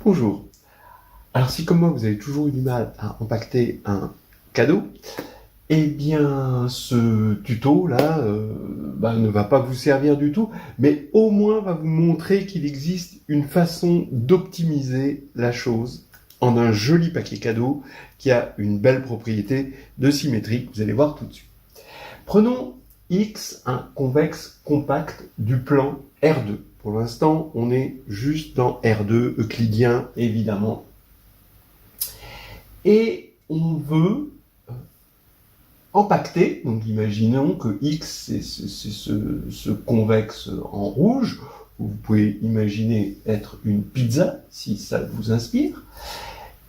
Bonjour. Alors si comme moi vous avez toujours eu du mal à empaqueter un cadeau, eh bien ce tuto là ne va pas vous servir du tout, mais au moins va vous montrer qu'il existe une façon d'optimiser la chose en un joli paquet cadeau qui a une belle propriété de symétrie, vous allez voir tout de suite. Prenons X, un convexe compact du plan R2. Pour l'instant, on est juste dans R2, euclidien évidemment. Et on veut empaqueter, donc imaginons que X c'est ce convexe en rouge, vous pouvez imaginer être une pizza si ça vous inspire,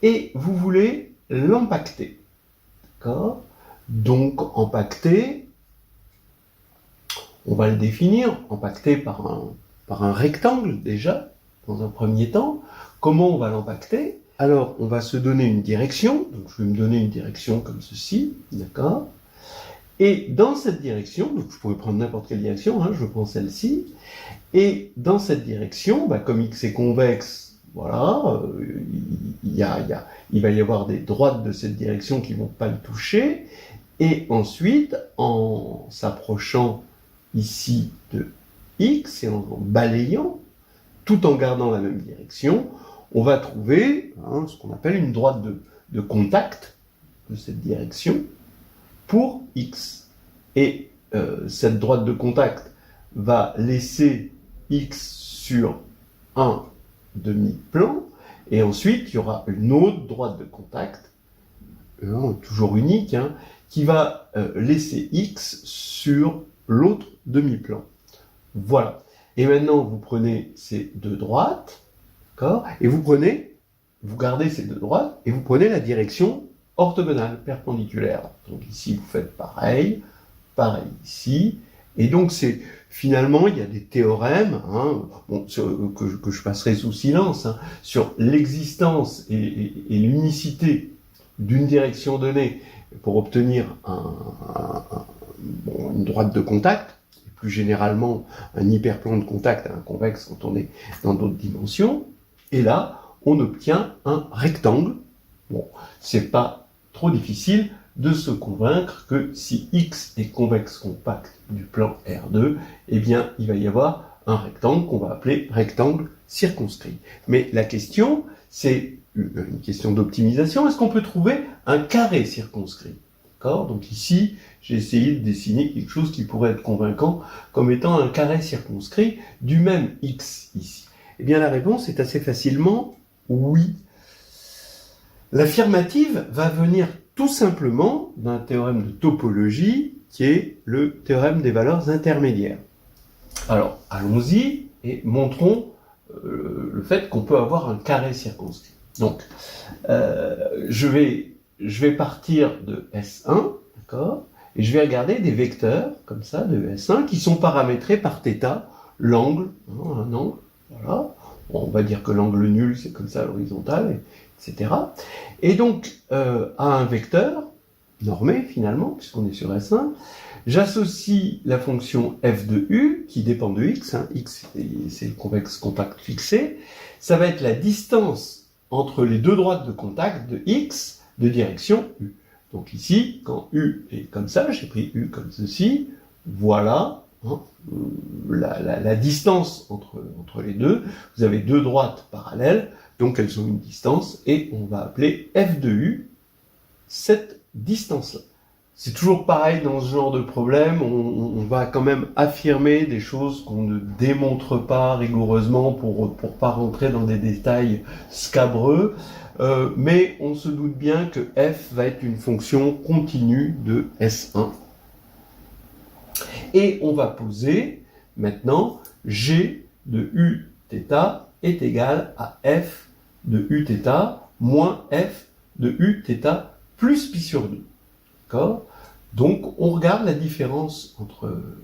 et vous voulez l'empaqueter. D'accord ? Donc empaqueter, on va le définir, empaqueter par un rectangle déjà, dans un premier temps. Comment on va l'empaqueter ? Alors, on va se donner une direction, donc je vais me donner une direction comme ceci, d'accord ? Et dans cette direction, donc je pourrais prendre n'importe quelle direction, je prends celle-ci, et dans cette direction, comme X est convexe, voilà, il va y avoir des droites de cette direction qui ne vont pas le toucher, et ensuite, en s'approchant ici de X, et en balayant, tout en gardant la même direction, on va trouver ce qu'on appelle une droite de contact de cette direction pour X. Et cette droite de contact va laisser X sur un demi-plan, et ensuite il y aura une autre droite de contact, toujours unique, qui va laisser X sur l'autre demi-plan. Voilà. Et maintenant, vous prenez ces deux droites, d'accord ? Et vous gardez ces deux droites, et vous prenez la direction orthogonale, perpendiculaire. Donc ici, vous faites pareil ici. Et donc, finalement, il y a des théorèmes, que je passerai sous silence, sur l'existence et l'unicité d'une direction donnée pour obtenir une droite de contact, plus généralement un hyperplan de contact, un convexe quand on est dans d'autres dimensions. Et là, on obtient un rectangle. Bon, c'est pas trop difficile de se convaincre que si X est convexe compact du plan R2, eh bien, il va y avoir un rectangle qu'on va appeler rectangle circonscrit. Mais la question, c'est une question d'optimisation. Est-ce qu'on peut trouver un carré circonscrit ? D'accord ? Donc ici, j'ai essayé de dessiner quelque chose qui pourrait être convaincant comme étant un carré circonscrit du même X ici. Eh bien, la réponse est assez facilement oui. L'affirmative va venir tout simplement d'un théorème de topologie qui est le théorème des valeurs intermédiaires. Alors, allons-y et montrons le fait qu'on peut avoir un carré circonscrit. Donc, je vais partir de S1, d'accord ? Et je vais regarder des vecteurs, comme ça, de S1, qui sont paramétrés par θ, l'angle, un angle, voilà. Bon, on va dire que l'angle nul, c'est comme ça, à l'horizontale, etc. Et donc, à un vecteur, normé finalement, puisqu'on est sur S1, j'associe la fonction f de u, qui dépend de x, x c'est le convexe compact fixé, ça va être la distance entre les deux droites de contact de x de direction u. Donc ici, quand u est comme ça, j'ai pris u comme ceci, voilà la distance entre les deux. Vous avez deux droites parallèles, donc elles ont une distance, et on va appeler f de u cette distance-là. C'est toujours pareil dans ce genre de problème, on va quand même affirmer des choses qu'on ne démontre pas rigoureusement pour pas rentrer dans des détails scabreux, mais on se doute bien que f va être une fonction continue de S1. Et on va poser maintenant g de uθ est égal à f de uθ moins f de uθ plus pi sur 2. D'accord ? Donc, on regarde la différence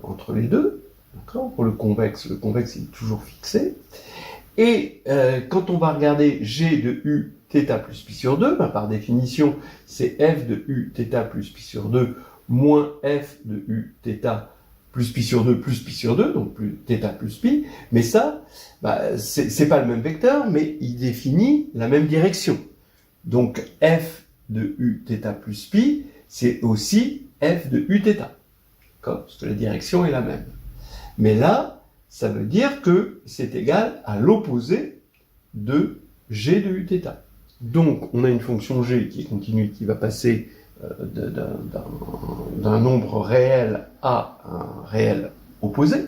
entre les deux. D'accord ? Pour le convexe est toujours fixé. Et quand on va regarder g de uθ plus pi sur 2, par définition, c'est f de uθ plus pi sur 2 moins f de uθ plus pi sur 2 plus pi sur 2, donc plus θ plus pi, mais ça, c'est pas le même vecteur, mais il définit la même direction. Donc f de uθ plus pi, c'est aussi f de uθ, d'accord, parce que la direction est la même. Mais là, ça veut dire que c'est égal à l'opposé de g de uθ. Donc, on a une fonction g qui est continue, qui va passer d'un nombre réel à un réel opposé.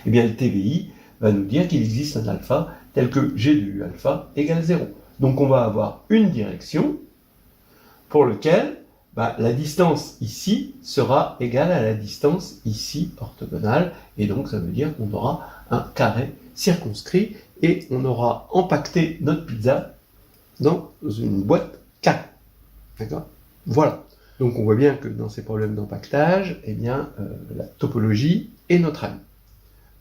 Eh bien, le TVI va nous dire qu'il existe un alpha tel que g de u alpha égale 0. Donc, on va avoir une direction pour laquelle la distance ici sera égale à la distance ici orthogonale, et donc ça veut dire qu'on aura un carré circonscrit et on aura empaqueté notre pizza dans une boîte carrée. D'accord ? Voilà. Donc on voit bien que dans ces problèmes d'empaquetage, eh bien, la topologie est notre ami.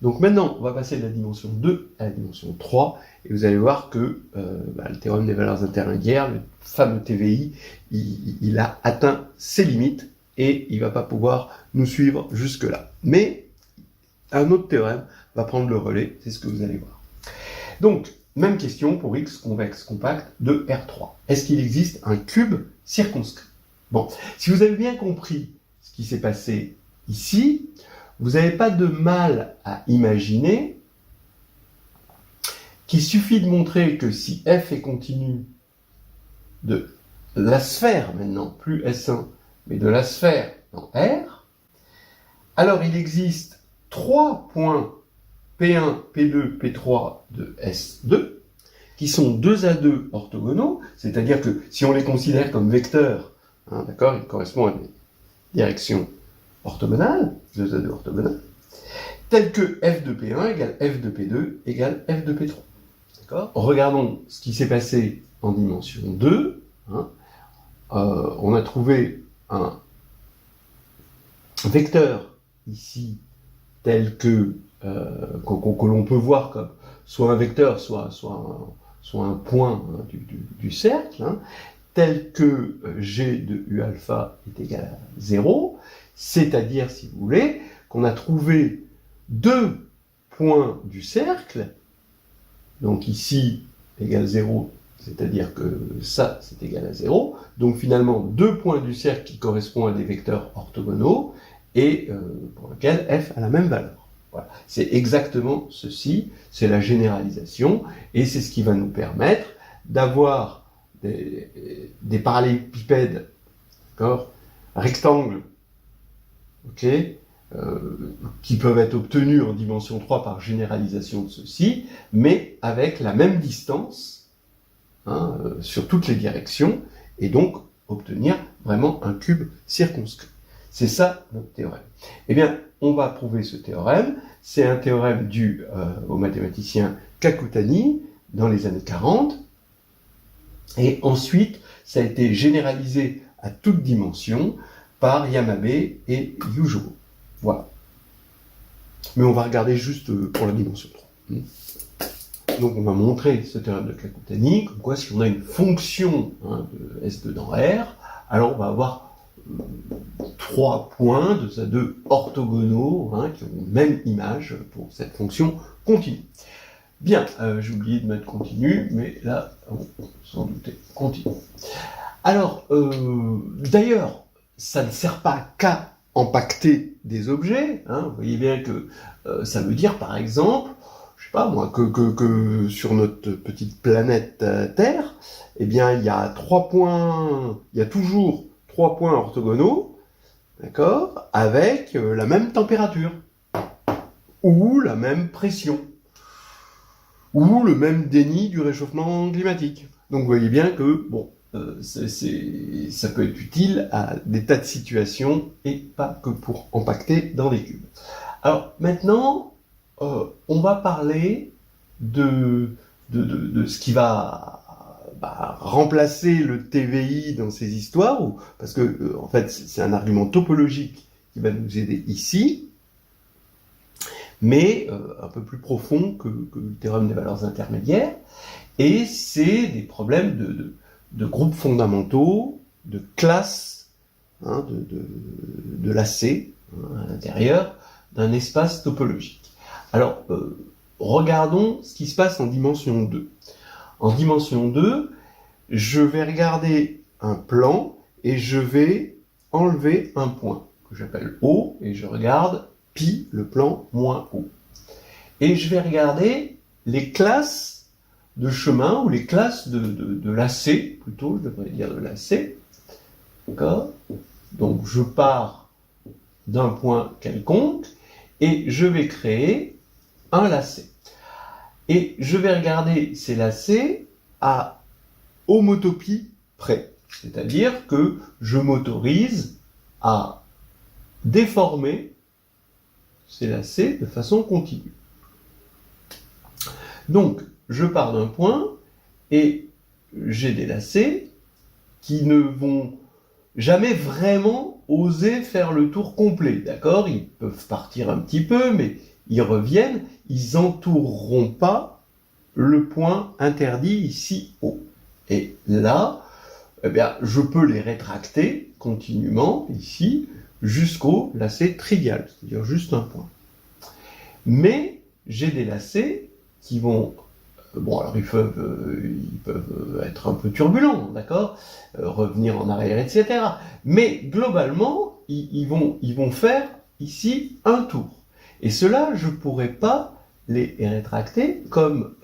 Donc maintenant, on va passer de la dimension 2 à la dimension 3, et vous allez voir que le théorème des valeurs intermédiaires, le fameux TVI, il a atteint ses limites, et il ne va pas pouvoir nous suivre jusque-là. Mais un autre théorème va prendre le relais, c'est ce que vous allez voir. Donc, même question pour X convexe compact de R3. Est-ce qu'il existe un cube circonscrit ? Bon, si vous avez bien compris ce qui s'est passé ici, vous n'avez pas de mal à imaginer qu'il suffit de montrer que si f est continu de la sphère maintenant, plus S1, mais de la sphère dans R, alors il existe 3 points P1, P2, P3 de S2, qui sont 2 à 2 orthogonaux, c'est-à-dire que si on les considère comme vecteurs, d'accord, ils correspondent à des directions orthogonales, 2 à 2 orthogonales, telles que f de P1 égale f de P2 égale f de P3. D'accord ? Regardons ce qui s'est passé en dimension 2. On a trouvé un vecteur ici tel que l'on peut voir comme soit un vecteur, soit un point du cercle, tel que g de u alpha est égal à 0, c'est-à-dire, si vous voulez, qu'on a trouvé 2 points du cercle, donc ici égale 0, c'est-à-dire que ça, c'est égal à 0, donc finalement 2 points du cercle qui correspondent à des vecteurs orthogonaux, et pour lesquels f a la même valeur. Voilà. C'est exactement ceci, c'est la généralisation, et c'est ce qui va nous permettre d'avoir des parallélépipèdes, d'accord, rectangles, ok, qui peuvent être obtenus en dimension 3 par généralisation de ceci, mais avec la même distance sur toutes les directions, et donc obtenir vraiment un cube circonscrit. C'est ça notre théorème. Eh bien, on va prouver ce théorème. C'est un théorème dû au mathématicien Kakutani dans les années 40. Et ensuite, ça a été généralisé à toute dimension par Yamabe et Yujiro. Voilà. Mais on va regarder juste pour la dimension 3. Donc on va montrer ce théorème de Kakutani, comme quoi si on a une fonction de S2 dans R, alors on va avoir 3 points, 2 à 2 orthogonaux, qui ont la même image pour cette fonction continue. Bien, j'ai oublié de mettre continu, mais là, on s'en doutait, continue. Alors, d'ailleurs, ça ne sert pas qu'à empaqueter des objets, vous voyez bien que ça veut dire, par exemple, je sais pas moi, que sur notre petite planète Terre, eh bien, il y a 3 points, il y a toujours 3 points orthogonaux, d'accord, avec la même température, ou la même pression, ou le même déni du réchauffement climatique. Donc vous voyez bien que, bon, ça peut être utile à des tas de situations, et pas que pour empaqueter dans des cubes. Alors maintenant, on va parler de ce qui va remplacer le TVI dans ces histoires, parce que en fait c'est un argument topologique qui va nous aider ici, mais un peu plus profond que le théorème des valeurs intermédiaires, et c'est des problèmes de groupes fondamentaux, de classes, hein, de lacets à l'intérieur d'un espace topologique. Alors, regardons ce qui se passe en dimension 2. En dimension 2, je vais regarder un plan et je vais enlever un point que j'appelle O et je regarde pi, le plan moins O. Et je vais regarder les classes de chemin ou les classes de lacets, plutôt, je devrais dire de lacets. D'accord ? Donc je pars d'un point quelconque et je vais créer un lacet. Et je vais regarder ces lacets à homotopie près. C'est-à-dire que je m'autorise à déformer ces lacets de façon continue. Donc, je pars d'un point et j'ai des lacets qui ne vont jamais vraiment oser faire le tour complet, d'accord ? Ils peuvent partir un petit peu, mais ils reviennent, ils entoureront pas le point interdit ici haut. Et là, eh bien, je peux les rétracter continuellement ici jusqu'au lacet trivial, c'est-à-dire juste un point. Mais j'ai des lacets qui vont, bon alors ils peuvent être un peu turbulents, d'accord, revenir en arrière, etc. Mais globalement, ils vont faire ici un tour. Et cela, je pourrais pas les rétracter comme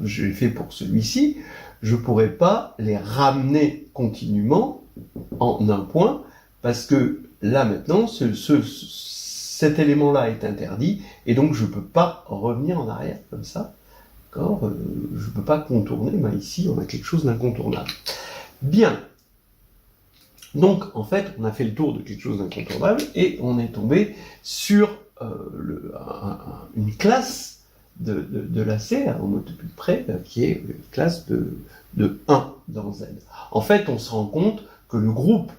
j'ai fait pour celui-ci. Je pourrais pas les ramener continuellement en un point parce que là maintenant, cet élément-là est interdit et donc je peux pas revenir en arrière comme ça. D'accord, je peux pas contourner, mais ici on a quelque chose d'incontournable. Bien. Donc en fait, on a fait le tour de quelque chose d'incontournable et on est tombé sur une classe de lacets à homotopie près qui est une classe de 1 dans Z. En fait, on se rend compte que le groupe,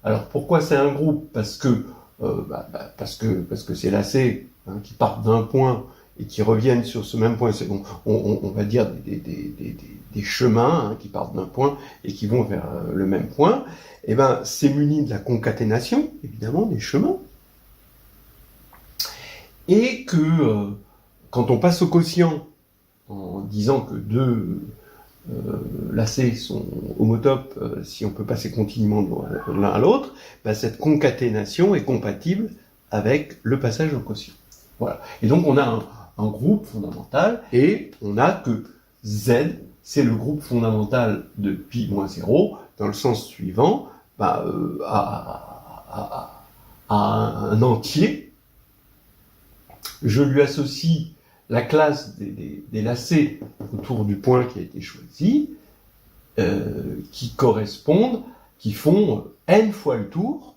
alors pourquoi c'est un groupe ? Parce que ces lacets qui partent d'un point et qui reviennent sur ce même point, c'est bon, on va dire des chemins qui partent d'un point et qui vont vers le même point, et ben c'est muni de la concaténation, évidemment, des chemins, et que quand on passe au quotient en disant que deux lacets sont homotopes si on peut passer continuellement de l'un à l'autre, ben cette concaténation est compatible avec le passage au quotient. Voilà. Et donc on a un groupe fondamental et on a que Z, c'est le groupe fondamental de pi moins 0 dans le sens suivant, à un entier. Je lui associe la classe des lacets autour du point qui a été choisi, qui correspondent, qui font n fois le tour,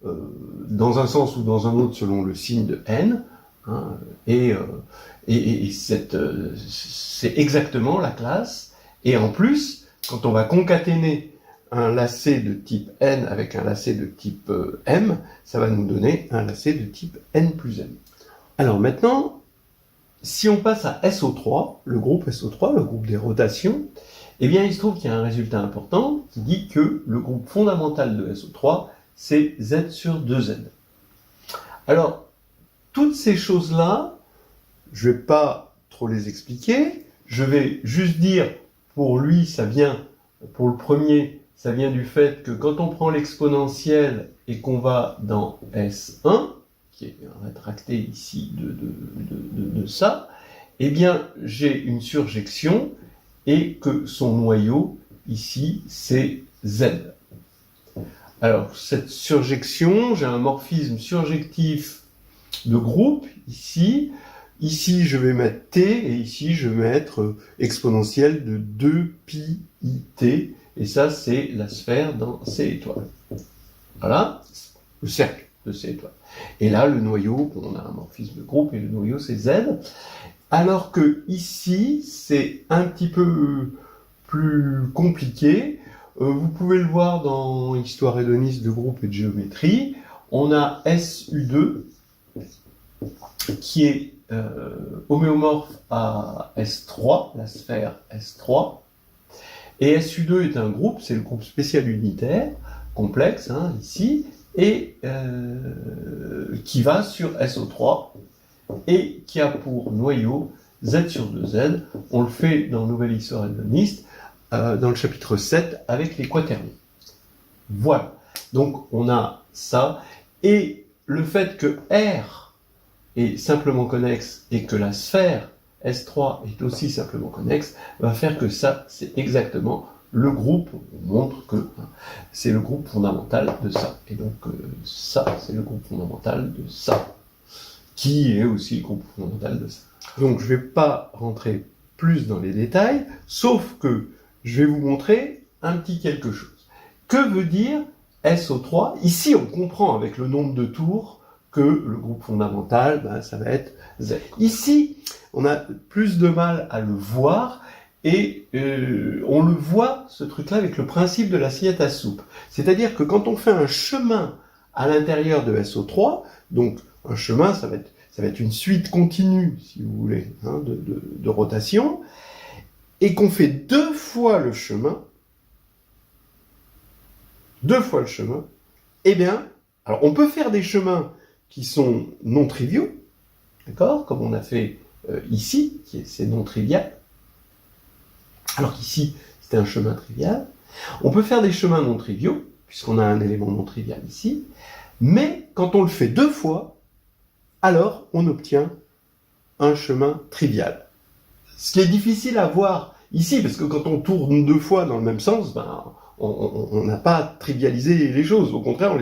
dans un sens ou dans un autre selon le signe de n, hein, et c'est exactement la classe. Et en plus, quand on va concaténer un lacet de type n avec un lacet de type m, ça va nous donner un lacet de type n plus m. Alors maintenant, si on passe à SO3, le groupe SO3, le groupe des rotations, eh bien il se trouve qu'il y a un résultat important qui dit que le groupe fondamental de SO3, c'est Z sur 2Z. Alors, toutes ces choses-là, je ne vais pas trop les expliquer, je vais juste dire, pour lui, pour le premier, ça vient du fait que quand on prend l'exponentielle et qu'on va dans S1, qui est rétracté ici de ça, eh bien, j'ai une surjection et que son noyau, ici, c'est Z. Alors, cette surjection, j'ai un morphisme surjectif de groupe, ici. Ici, je vais mettre T, et ici, je vais mettre exponentielle de 2pi t, et ça, c'est la sphère dans C étoile. Voilà, le cercle de C étoile. Et là, le noyau, on a un morphisme de groupe, et le noyau, c'est Z. Alors que ici, c'est un petit peu plus compliqué. Vous pouvez le voir dans Histoire hédoniste de groupe et de géométrie. On a SU2 qui est homéomorphe à S3, la sphère S3. Et SU2 est un groupe, c'est le groupe spécial unitaire, complexe, hein, ici, et qui va sur SO3 et qui a pour noyau Z sur 2Z. On le fait dans Nouvelle Histoire Hédoniste, dans le chapitre 7, avec les quaternions. Voilà. Donc, on a ça. Et le fait que R est simplement connexe et que la sphère S3 est aussi simplement connexe va faire que ça, c'est exactement le groupe, on montre que c'est le groupe fondamental de ça. Et donc, ça, c'est le groupe fondamental de ça, qui est aussi le groupe fondamental de ça. Donc, je ne vais pas rentrer plus dans les détails, sauf que je vais vous montrer un petit quelque chose. Que veut dire SO3? Ici, on comprend avec le nombre de tours que le groupe fondamental, ben, ça va être Z. Ici, on a plus de mal à le voir, et on le voit, ce truc-là, avec le principe de l'assiette à soupe. C'est-à-dire que quand on fait un chemin à l'intérieur de SO3, donc un chemin, ça va être une suite continue, si vous voulez, hein, de rotation, et qu'on fait deux fois le chemin, eh bien, alors on peut faire des chemins qui sont non triviaux, d'accord, comme on a fait ici, c'est non trivial, alors qu'ici, c'était un chemin trivial. On peut faire des chemins non triviaux, puisqu'on a un élément non trivial ici, mais quand on le fait deux fois, alors on obtient un chemin trivial. Ce qui est difficile à voir ici, parce que quand on tourne deux fois dans le même sens, ben, on n'a pas trivialisé les choses, au contraire,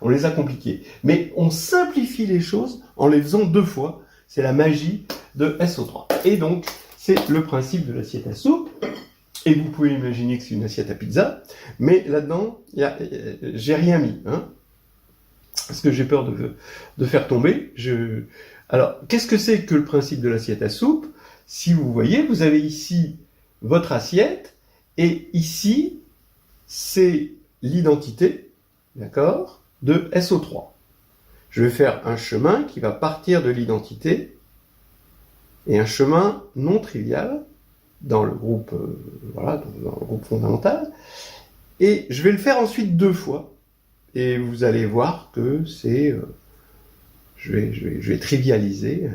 on les a compliquées. Mais on simplifie les choses en les faisant deux fois, c'est la magie de SO3. Et donc, c'est le principe de l'assiette à soupe, et vous pouvez imaginer que c'est une assiette à pizza, mais là-dedans, j'ai rien mis, hein, parce que j'ai peur de faire tomber. Alors, qu'est-ce que c'est que le principe de l'assiette à soupe? Si vous voyez, vous avez ici votre assiette, et ici, c'est l'identité, d'accord, de SO3. Je vais faire un chemin qui va partir de l'identité, et un chemin non trivial dans le groupe, voilà, dans le groupe fondamental, et je vais le faire ensuite deux fois, et vous allez voir que c'est, je vais trivialiser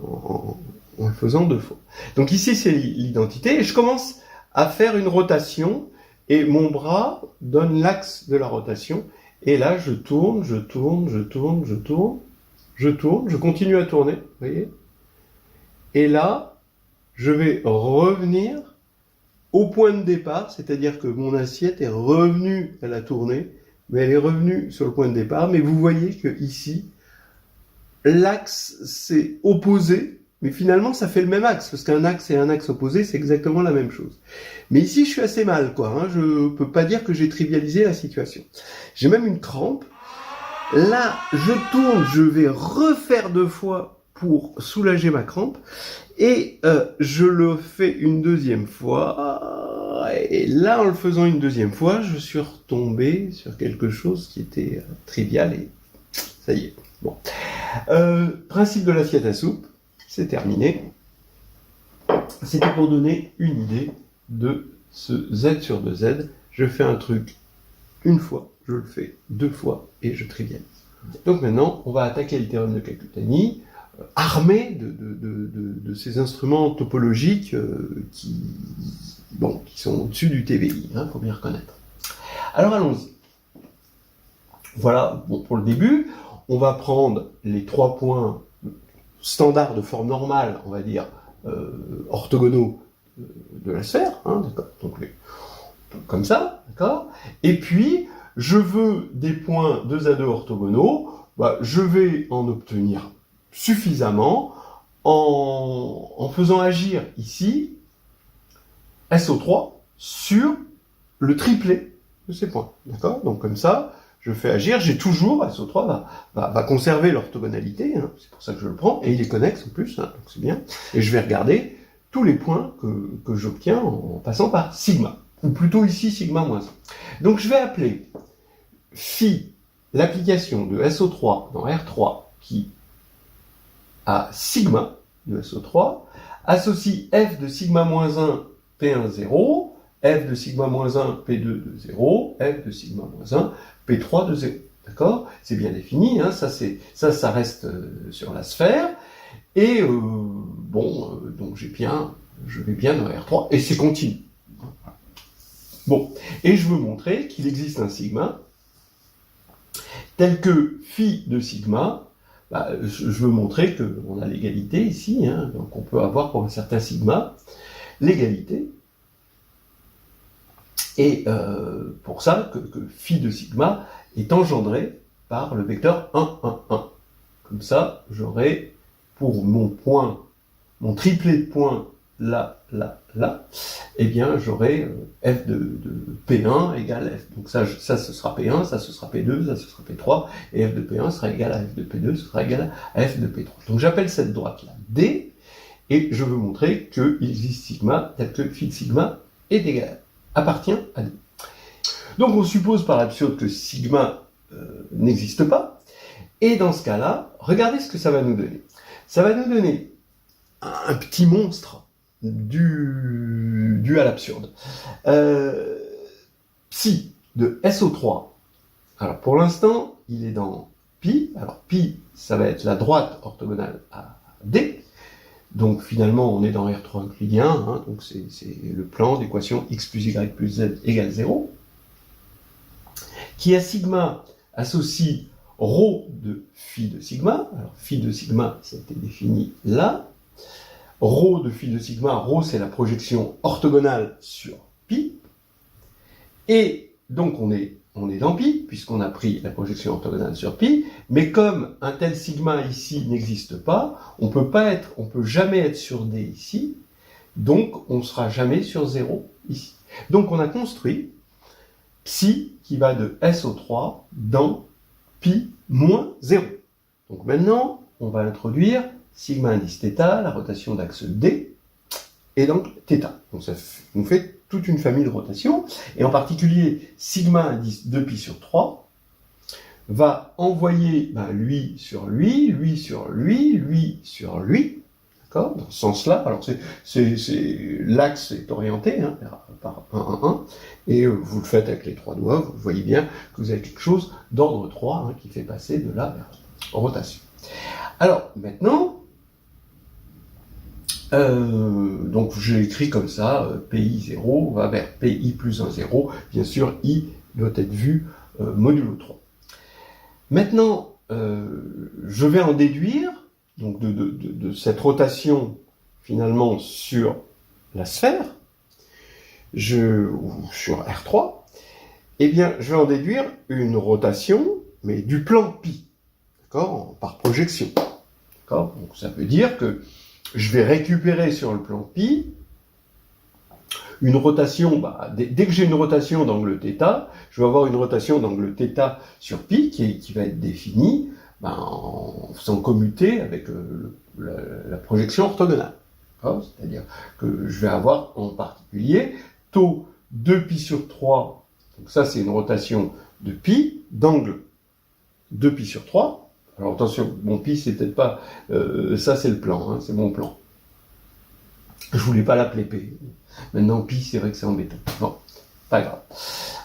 en le faisant deux fois. Donc ici c'est l'identité, et je commence à faire une rotation, et mon bras donne l'axe de la rotation, et là je tourne, je continue à tourner, vous voyez. Et là, je vais revenir au point de départ, c'est-à-dire que mon assiette est revenue à la tournée, mais elle est revenue sur le point de départ, mais vous voyez que ici, l'axe s'est opposé, mais finalement ça fait le même axe, parce qu'un axe et un axe opposé, c'est exactement la même chose. Mais ici, je suis assez mal, quoi, hein, je peux pas dire que j'ai trivialisé la situation. J'ai même une crampe. Là, je tourne, je vais refaire deux fois pour soulager ma crampe, et je le fais une deuxième fois, et là, en le faisant une deuxième fois, je suis retombé sur quelque chose qui était trivial, et ça y est. Bon. Principe de l'assiette à soupe, c'est terminé. C'était pour donner une idée de ce Z sur 2Z. Je fais un truc une fois, je le fais deux fois, et je trivialise. Donc maintenant, on va attaquer le théorème de Kakutani, armé de ces instruments topologiques qui sont au-dessus du TVI, hein, faut bien reconnaître. Alors allons-y. Voilà, bon, pour le début, on va prendre les 3 points standards de forme normale, on va dire, orthogonaux de la sphère, hein, d'accord, donc comme ça, d'accord. Et puis, je veux des points 2 à 2 orthogonaux, bah, je vais en obtenir suffisamment en faisant agir ici SO3 sur le triplet de ces points, d'accord. Donc comme ça, je fais agir, j'ai toujours, SO3 va conserver l'orthogonalité, hein, c'est pour ça que je le prends, et il est connexe en plus, hein, donc c'est bien, et je vais regarder tous les points que j'obtiens en passant par sigma, ou plutôt ici sigma moins 1. Donc je vais appeler phi l'application de SO3 dans R3 qui a sigma de SO3, associe f de sigma moins 1 P1 0, f de sigma moins 1, P2 de 0, f de sigma moins 1, P3 de 0. D'accord? C'est bien défini, hein, ça reste sur la sphère. Et donc je vais bien dans R3, et c'est continu. Bon, et je veux montrer qu'il existe un sigma tel que phi de sigma. Je veux montrer qu'on a l'égalité ici, hein, donc on peut avoir pour un certain sigma l'égalité. Et pour ça, que phi de sigma est engendré par le vecteur 1, 1, 1. Comme ça, j'aurai pour mon triplet de points là, là, là, eh bien j'aurai f de P1 égale f. Donc ça ce sera P1, ça ce sera P2, ça ce sera P3, et f de P1 sera égal à f de P2, ce sera égal à f de P3. Donc j'appelle cette droite-là D, et je veux montrer qu'il existe sigma tel que phi de sigma est égal, appartient à D. Donc on suppose par l'absurde que sigma n'existe pas, et dans ce cas-là, regardez ce que ça va nous donner. Ça va nous donner un petit monstre dû à l'absurde. Psi de SO3. Alors pour l'instant, il est dans pi. Alors pi, ça va être la droite orthogonale à D. Donc finalement, on est dans R3 euclidien. Hein, donc c'est le plan d'équation x plus y plus z égale 0. Qui à sigma associe ρ de phi de sigma. Alors phi de sigma, ça a été défini là. Rho de phi de sigma, rho c'est la projection orthogonale sur pi. Et donc on est dans pi, puisqu'on a pris la projection orthogonale sur pi, mais comme un tel sigma ici n'existe pas, on peut jamais être sur D ici, donc on ne sera jamais sur 0 ici. Donc on a construit psi qui va de SO3 dans pi moins 0. Donc maintenant, on va introduire sigma indice θ, la rotation d'axe D, et donc θ. Donc ça nous fait toute une famille de rotations, et en particulier sigma indice 2π sur 3 va envoyer lui sur lui, lui sur lui, lui sur lui, d'accord, dans ce sens-là. Alors l'axe est orienté par 1, 1, 1, et vous le faites avec les trois doigts, vous voyez bien que vous avez quelque chose d'ordre 3 qui fait passer de là vers rotation. Alors maintenant, donc j'ai écrit comme ça, PI 0 va vers PI plus 1, 0. Bien sûr, I doit être vu modulo 3. Maintenant, je vais en déduire, donc de cette rotation finalement sur la sphère, ou sur R3, eh bien, je vais en déduire une rotation, mais du plan pi, d'accord, par projection. D'accord ? Donc ça veut dire que je vais récupérer sur le plan pi une rotation, dès que j'ai une rotation d'angle θ, je vais avoir une rotation d'angle θ sur pi qui va être définie en faisant commuter avec la projection orthogonale. C'est-à-dire que je vais avoir en particulier taux 2π sur 3, donc ça c'est une rotation de pi, d'angle 2π sur 3. Alors attention, mon pi c'est peut-être pas, ça c'est le plan, c'est mon plan. Je voulais pas l'appeler P. Maintenant pi c'est vrai que c'est embêtant. Bon, pas grave,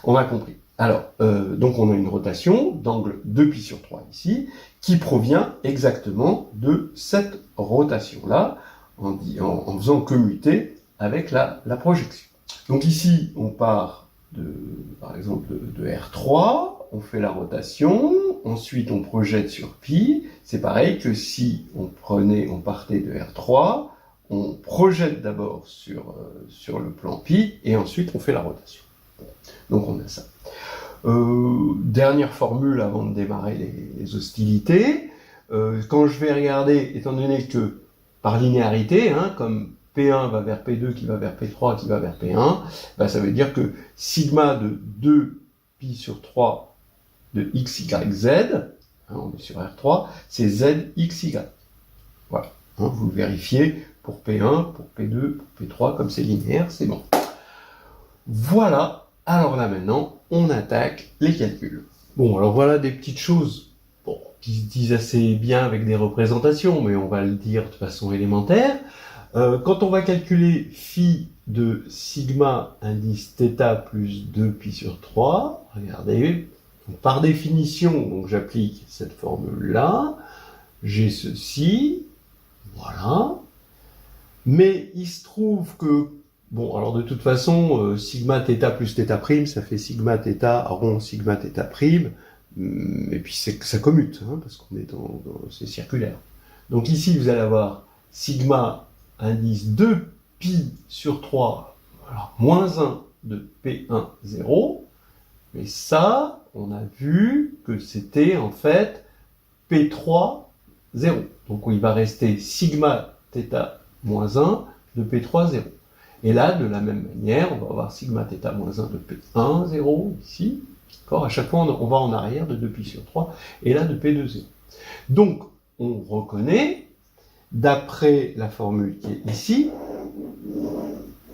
on a compris. Alors, donc on a une rotation d'angle 2π sur 3 ici, qui provient exactement de cette rotation-là, en faisant commuter avec la projection. Donc ici, on part par exemple de R3, on fait la rotation, ensuite on projette sur pi, c'est pareil que si on partait de R3, on projette d'abord sur le plan pi, et ensuite on fait la rotation. Donc on a ça. Dernière formule avant de démarrer les hostilités. Quand je vais regarder, étant donné que par linéarité, comme P1 va vers P2, qui va vers P3, qui va vers P1, ça veut dire que sigma de 2π sur 3 de x, y, z, on est sur R3, c'est z, x, y. Voilà, vous le vérifiez pour P1, pour P2, pour P3, comme c'est linéaire, c'est bon. Voilà, alors là maintenant, on attaque les calculs. Bon, alors voilà des petites choses qui se disent assez bien avec des représentations, mais on va le dire de façon élémentaire. Quand on va calculer phi de sigma indice θ plus 2pi sur 3, regardez, donc par définition, donc j'applique cette formule-là, j'ai ceci, voilà, mais il se trouve que, bon, alors de toute façon, sigma θ plus θ', ça fait sigma θ rond sigma θ', et puis ça commute, hein, parce qu'on est c'est circulaire. Donc ici, vous allez avoir sigma indice 2pi sur 3, alors moins 1 de P1, 0, mais ça, on a vu que c'était en fait P3, 0. Donc il va rester sigma θ moins 1 de P3, 0. Et là, de la même manière, on va avoir sigma θ moins 1 de P1, 0, ici. À chaque fois, on va en arrière de 2pi sur 3, et là de P2, 0. Donc, on reconnaît, d'après la formule qui est ici,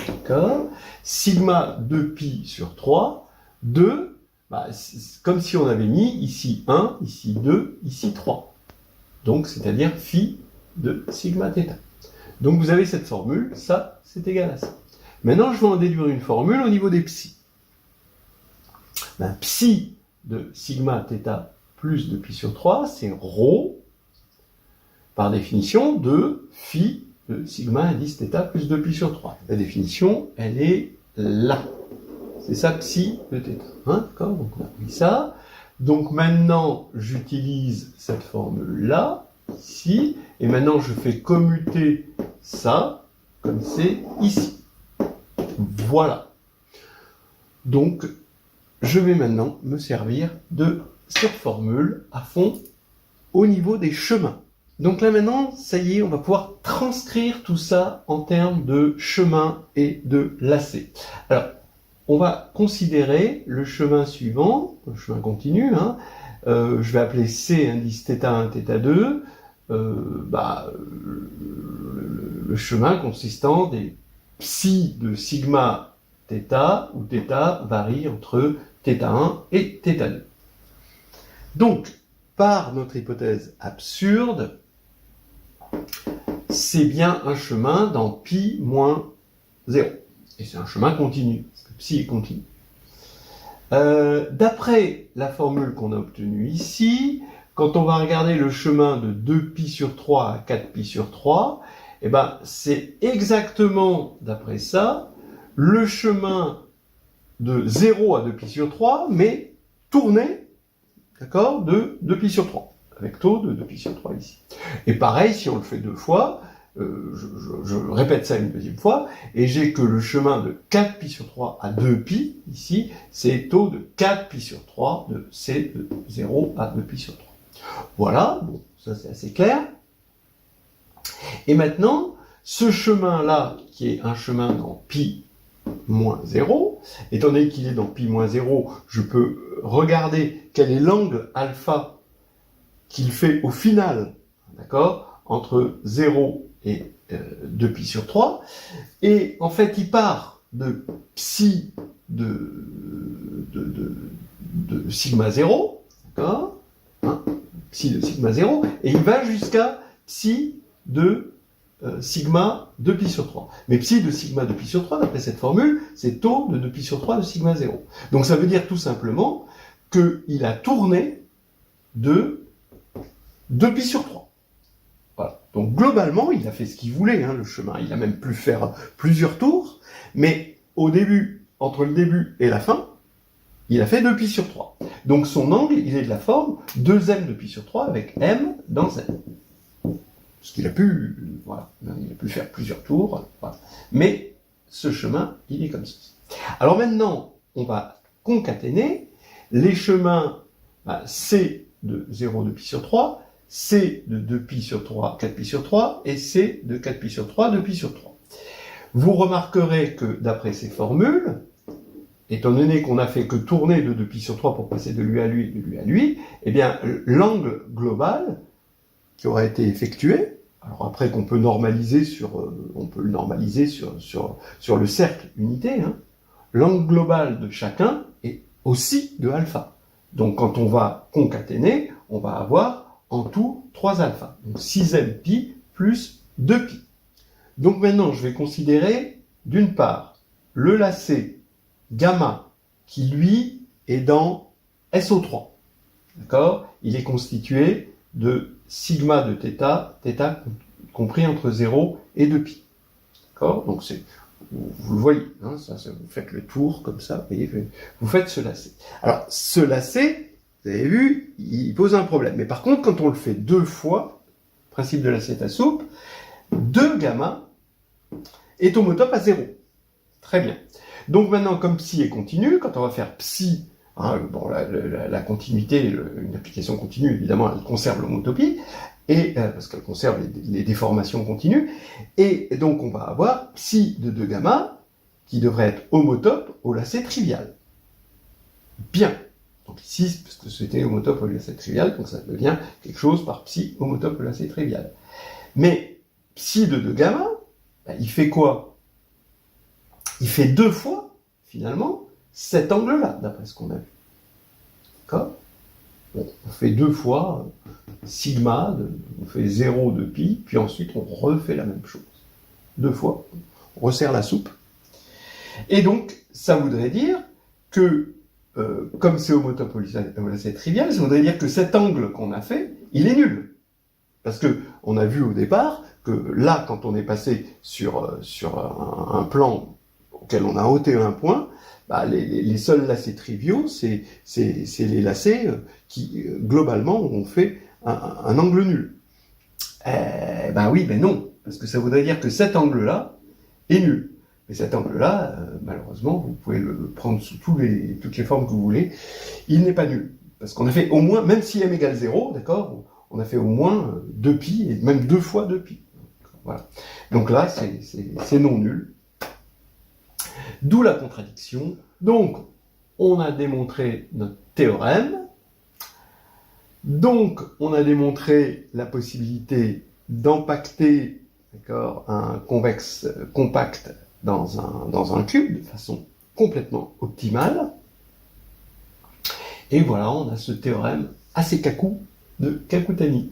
d'accord, sigma 2pi sur 3, 2, comme si on avait mis ici 1, ici 2, ici 3. Donc, c'est-à-dire phi de sigma θ. Donc, vous avez cette formule, ça, c'est égal à ça. Maintenant, je vais en déduire une formule au niveau des psi. Psi de sigma θ plus de pi sur 3, c'est ρ, par définition, de phi de sigma indice θ plus 2pi sur 3. La définition, elle est là. C'est ça, psi de θ. Hein, d'accord? Donc on a pris ça. Donc maintenant, j'utilise cette formule-là, ici, et maintenant je fais commuter ça, comme c'est ici. Voilà. Donc, je vais maintenant me servir de cette formule à fond au niveau des chemins. Donc là maintenant, ça y est, on va pouvoir transcrire tout ça en termes de chemin et de lacet. Alors, on va considérer le chemin suivant, le chemin continu, hein. Je vais appeler C indice θ1, θ2, le chemin consistant des psi de sigma θ, où θ varie entre θ1 et θ2. Donc, par notre hypothèse absurde, c'est bien un chemin dans pi moins 0. Et c'est un chemin continu, parce que psi est continu. D'après la formule qu'on a obtenue ici, quand on va regarder le chemin de 2pi sur 3 à 4pi sur 3, eh ben, c'est exactement, d'après ça, le chemin de 0 à 2pi sur 3, mais tourné, d'accord, de 2pi sur 3, avec taux de 2pi sur 3 ici. Et pareil, si on le fait deux fois, je répète ça une deuxième fois, et j'ai que le chemin de 4pi sur 3 à 2pi, ici, c'est taux de 4pi sur 3, de C de 0 à 2pi sur 3. Voilà, bon, ça c'est assez clair. Et maintenant, ce chemin-là, qui est un chemin dans pi moins 0, étant donné qu'il est dans pi moins 0, je peux regarder quel est l'angle alpha qu'il fait au final, d'accord, entre 0 et 2pi sur 3, et en fait il part de psi de sigma 0, d'accord, hein, psi de sigma 0, et il va jusqu'à psi de sigma 2pi sur 3. Mais psi de sigma 2pi sur 3, d'après cette formule, c'est taux de 2pi sur 3 de sigma 0. Donc ça veut dire tout simplement qu'il a tourné de 2pi sur 3. Voilà. Donc globalement, il a fait ce qu'il voulait, hein, le chemin. Il a même pu faire plusieurs tours, mais au début, entre le début et la fin, il a fait 2pi sur 3. Donc son angle, il est de la forme 2m de pi sur 3 avec m dans z. Parce qu'il a pu, voilà, il a pu faire plusieurs tours, voilà. Mais ce chemin, il est comme ceci. Alors maintenant, on va concaténer les chemins C de 0 de pi sur 3, C de 2pi sur 3, 4pi sur 3, et C de 4pi sur 3, 2pi sur 3. Vous remarquerez que d'après ces formules, étant donné qu'on n'a fait que tourner de 2pi sur 3 pour passer de lui à lui, de lui à lui, eh bien, l'angle global qui aura été effectué, alors après qu'on peut normaliser on peut le normaliser sur le cercle unité, hein, l'angle global de chacun est aussi de alpha. Donc quand on va concaténer, on va avoir en tout 3 alpha. Donc 6m pi plus 2pi. Donc maintenant, je vais considérer, d'une part, le lacet gamma, qui lui est dans SO3. D'accord? Il est constitué de sigma de θ, θ compris entre 0 et 2π. D'accord? Donc vous le voyez, hein, vous faites le tour comme ça, vous voyez, vous faites ce lacet. Alors, ce lacet, vous avez vu, il pose un problème. Mais par contre, quand on le fait 2 fois, principe de lacet à soupe, 2 gamma est homotope à 0. Très bien. Donc maintenant, comme psi est continu, quand on va faire psi, hein, bon, la continuité, une application continue, évidemment, elle conserve l'homotopie, et parce qu'elle conserve les déformations continues, et donc on va avoir psi de 2 gamma, qui devrait être homotope au lacet trivial. Bien. Donc ici, parce que c'était homotope au lacet trivial, donc ça devient quelque chose par psi homotope au lacet trivial. Mais psi de 2 gamma, ben, il fait quoi? Il fait 2 fois, finalement, cet angle-là, d'après ce qu'on a vu. D'accord? Bon, on fait 2 fois sigma, on fait 0 de pi, puis ensuite on refait la même chose. 2 fois, on resserre la soupe. Et donc, ça voudrait dire que, comme c'est homotope au lacet trivial, ça voudrait dire que cet angle qu'on a fait, il est nul. Parce que on a vu au départ que là, quand on est passé sur un plan auquel on a ôté un point, bah, les seuls lacets triviaux, c'est les lacets qui, globalement, ont fait un angle nul. Ben oui, ben non, parce que ça voudrait dire que cet angle-là est nul. Mais cet angle-là, malheureusement, vous pouvez le prendre sous toutes les formes que vous voulez, il n'est pas nul. Parce qu'on a fait au moins, même si m égale 0, d'accord, on a fait au moins 2π, et même 2 fois 2π. Voilà. Donc là, c'est non nul. D'où la contradiction. Donc, on a démontré notre théorème. Donc, on a démontré la possibilité d'empacter, d'accord, un convexe compact dans un cube de façon complètement optimale. Et voilà, on a ce théorème assez cacou de Kakutani.